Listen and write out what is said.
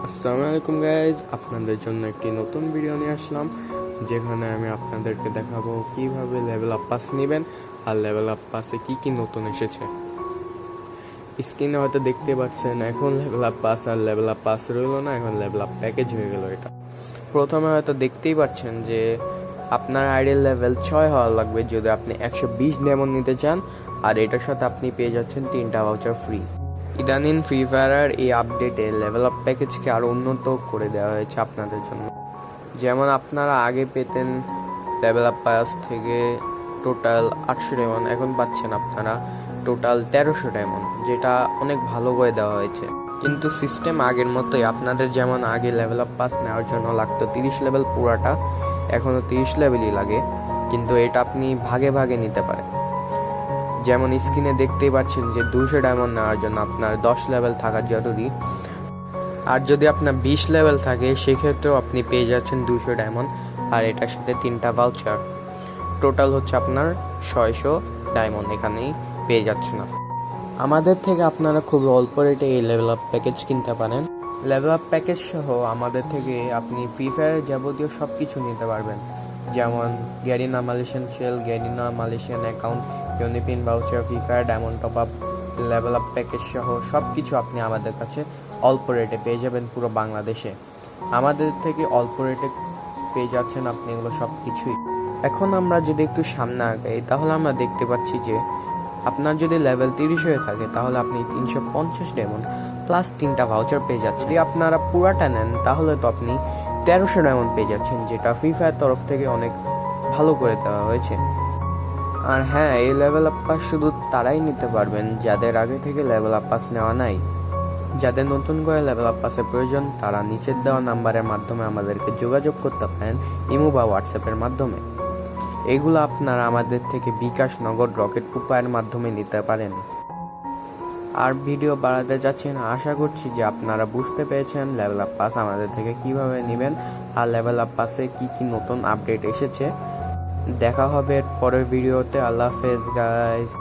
আসসালামু আলাইকুম গাইজ, আপনাদের জন্য একটি নতুন ভিডিও নিয়ে আসলাম, যেখানে আমি আপনাদেরকে দেখাবো কিভাবে লেভেল আপ পাস নেবেন আর লেভেল আপ পাসে কি কি নতুন এসেছে। স্ক্রিনে হয়তো দেখতে পাচ্ছেন এখন লেভেল আপ পাস আর লেভেল আপ পাস রইল না, এখন লেভেল আপ প্যাকেজ হয়ে গেল। এটা প্রথমে হয়তো দেখতেই পাচ্ছেন যে আপনার আইডির লেভেল 6 হওয়া লাগবে যদি আপনি 120 ডায়মন্ড নিতে চান, আর এটার সাথে আপনি পেয়ে যাচ্ছেন 3টা ভাউচার ফ্রি। ইদানিং ফ্রি ফায়ার এই আপডেটে লেভেল আপ প্যাকেজকে আরও উন্নত করে দেওয়া হয়েছে আপনাদের জন্য। যেমন আপনারা আগে পেতেন লেভেল আপ পাস থেকে টোটাল 800 ডায়মন্ড, এখন পাচ্ছেন আপনারা টোটাল 1300 ডায়মন্ড, যেটা অনেক ভালো করে দেওয়া হয়েছে। কিন্তু সিস্টেম আগের মতোই, আপনাদের যেমন আগে লেভেল আপ পাস নেওয়ার জন্য লাগতো 30 লেভেল পুরাটা, এখনও 30 লেভেলই লাগে, কিন্তু এটা আপনি ভাগে ভাগে নিতে পারেন। যেমন স্ক্রিনে দেখতেই পাচ্ছেন যে 200 ডায়মন্ড নেওয়ার জন্য আপনার 10 লেভেল থাকা জরুরি, আর যদি আপনার 20 লেভেল থাকে সেক্ষেত্রেও আপনি পেয়ে যাচ্ছেন 200 ডায়মন্ড, আর এটার সাথে 3টা ভাউচার। টোটাল হচ্ছে আপনার 600 ডায়মন্ড এখানেই পেয়ে যাচ্ছেন। আমাদের থেকে আপনারা খুব অল্প রেটে এই লেভেল আপ প্যাকেজ কিনতে পারেন। লেভেল আপ প্যাকেজ সহ আমাদের থেকে আপনি ফ্রি ফায়ারের যাবতীয় সব কিছু নিতে পারবেন, যেমন Garena Malaysian shell, Garena Malaysian account, UniPin voucher, Free Fire diamond top up, level up package সহ সব কিছু আপনি আমাদের কাছে অল্প রেটে পেয়ে যাবেন পুরো বাংলাদেশে। আমাদের থেকে অল্প রেটে পেয়ে যাচ্ছেন আপনি এগুলো সব কিছুই। এখন আমরা যদি একটু সামনে আগাই তাহলে আমরা দেখতে পাচ্ছি যে আপনার যদি লেভেল 30 হয়ে থাকে তাহলে আপনি 350 ডায়মন্ড প্লাস 3টা ভাউচার পেয়ে যাচ্ছেন। যদি আপনারা পুরাটা নেন তাহলে তো আপনি 1300 ডায়মন্ড পেয়ে যাচ্ছেন, যেটা ফ্রি ফায়ার তরফ থেকে অনেক ভালো করে দেওয়া হয়েছে। আর হ্যাঁ, এই লেভেল আপ পাস শুধু তারাই নিতে পারবেন যাদের আগে থেকে লেভেল আপ পাস নেওয়া নাই। যাদের নতুন করে লেভেল আপ পাসের প্রয়োজন তারা নিচের দেওয়া নাম্বারের মাধ্যমে আমাদেরকে যোগাযোগ করতে পারেন, ইমো বা হোয়াটসঅ্যাপের মাধ্যমে। এগুলো আপনারা আমাদের থেকে বিকাশ, নগদ, রকেট উপায়ের মাধ্যমে নিতে পারেন। আর ভিডিও বাড়াতে যাচ্ছেন, আশা করছি যে আপনারা বুঝতে পেরেছেন লেভেল আপ পাস আমাদের থেকে কিভাবে নেবেন আর লেভেল আপ পাসে কি কি নতুন আপডেট এসেছে। দেখা হবে পরের ভিডিওতে। আল্লাহ হাফেজ গাইস।